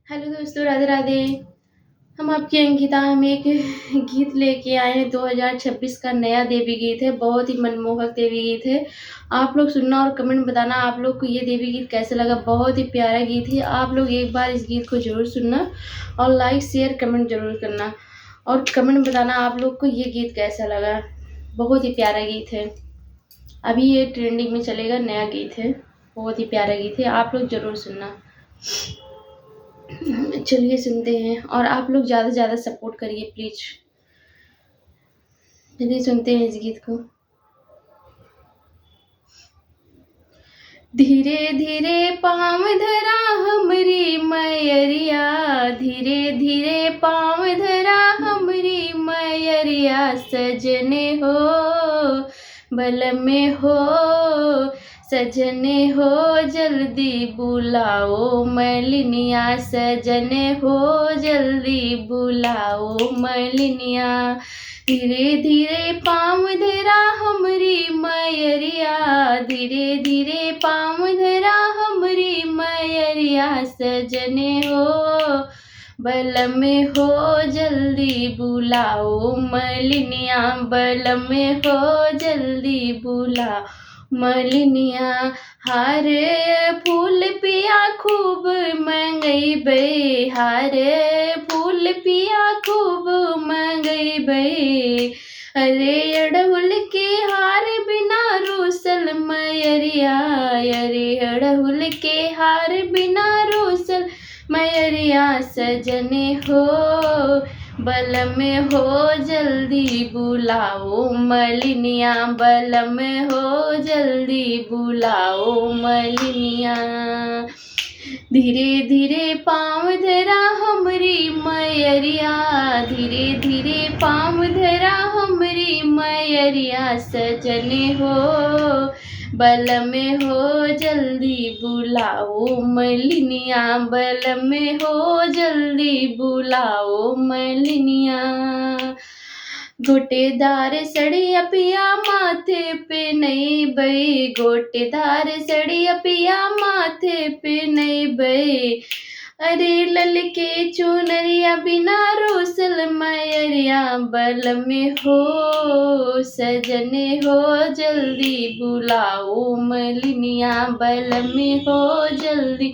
Hello दोस्तों, राधे राधे। हम आपकी अंकिता। हम एक गीत लेके आए हैं। 2026 का नया देवी गीत है। बहुत ही मनमोहक देवी गीत है। आप लोग सुनना और कमेंट बताना आप लोग को ये देवी गीत कैसा लगा। बहुत ही प्यारा गीत है। आप लोग एक बार इस गीत को जरूर सुनना और लाइक शेयर कमेंट जरूर करना और कमेंट बताना आप लोग को ये गीत कैसा लगा। बहुत ही प्यारा गीत है। अभी ये ट्रेंडिंग में चलेगा, नया गीत है। बहुत ही प्यारा गीत है। आप लोग जरूर सुनना। चलिए सुनते हैं और आप लोग ज़्यादा से ज़्यादा सपोर्ट करिए प्लीज़। चलिए सुनते हैं इस गीत को। धीरे धीरे पाँव धरा हमरी मैयरिया, धीरे धीरे पाँव धरा हमरी मैयरिया, सजने हो बल में हो, सजने हो जल्दी बुलाओ मलिनिया, सजने हो जल्दी बुलाओ मलिनिया। धीरे धीरे पाँव धरा हमरी मैयरिया, धीरे धीरे पाँव धरा हमरी मैयरिया, सजने हो बल में हो जल्दी बुलाओ मलिनिया, बल में हो जल्दी बुलाओ मलिनिया। हार फूल पिया खूब मंगैबै, हार फूल पिया खूब मंगैबै, अरे अड़हुल के हार बिना रूसल मैयरिया, अरे अड़हुल के हार बिना रूसल मैयरिया, सजने हो बल में हो जल्दी बुलाओ मलिनिया, बल में हो जल्दी बुलाओ मलिनिया। धीरे धीरे पाँव धरा हमरी मैयरिया, धीरे धीरे पाँव धरा हमरी मैयरिया, सजने हो बल में हो जल्दी बुलाओ मलिनिया, बल में हो जल्दी बुलाओ मलिनिया। गोटेदार सड़िया पिया माथे पे नहीं बई, गोटेदार सड़िया पिया माथे पे नहीं बई, अरे ललके चुनरिया बिना रोसल मैयरिया, बल में हो सजने हो जल्दी बुलाओ मलिनिया, बल में हो जल्दी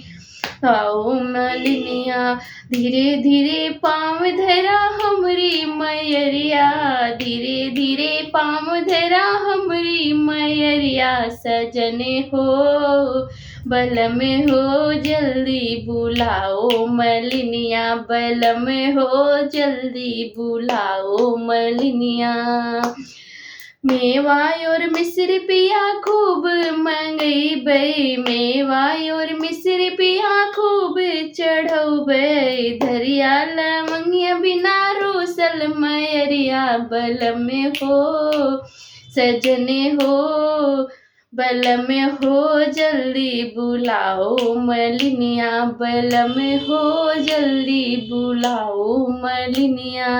आओ मलिनिया। धीरे धीरे पाँव धरा हमरी मैयरिया, धीरे धीरे पाँव धरा हमरी मैयरिया, सजने हो बल में हो जल्दी बुलाओ मलिनिया, बल में हो जल्दी बुलाओ मलिनिया। मेवा और मिश्री पिया खूब मंगैबै, मेवा और मिश्री पिया खूब चढ़ौबै, धरिया लवंगिया बिना रोसल मैयरिया, बल में हो सजने हो बल में हो जल्दी बुलाओ मलिनिया, बल में हो जल्दी बुलाओ मलिनिया।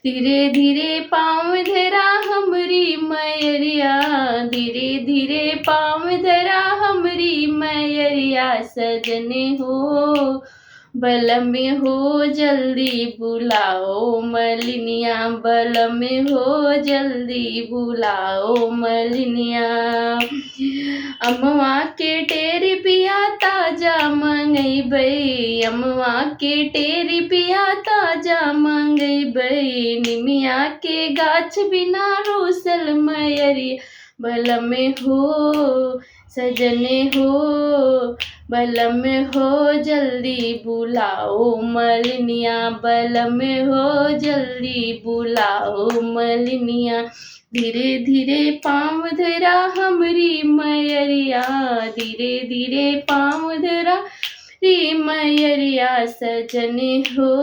धीरे धीरे पाँव धरा हमरी मैयरिया, धीरे धीरे पाँव धरा हमरी मैयरिया, सजने हो बल में हो जल्दी बुलाओ मलिनिया, बल में हो जल्दी बुलाओ मलिनिया। अमवा के टेरी पिया ताजा मंगैबै, अमवा के टेरी पिया ताजा मंगैबै, निमिया के गाछ बिना रोसल मैयरिया, बल में हो सजने हो बल में हो जल्दी बुलाओ मलिनिया, बल में हो जल्दी बुलाओ मलिनिया। धीरे धीरे पाँव धरा हमरी मैयरिया, धीरे धीरे पाँव धरा री मैयरिया, सजने हो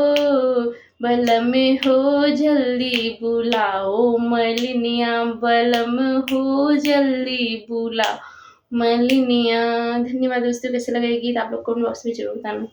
बल में हो जल्दी बुलाओ मलिनिया, बल में हो जल्दी बुलाओ मलिनिया। धन्यवाद दोस्तों। कैसे लगा ये गीत आप लोग कमेंट बॉक्स में जरूर बताना।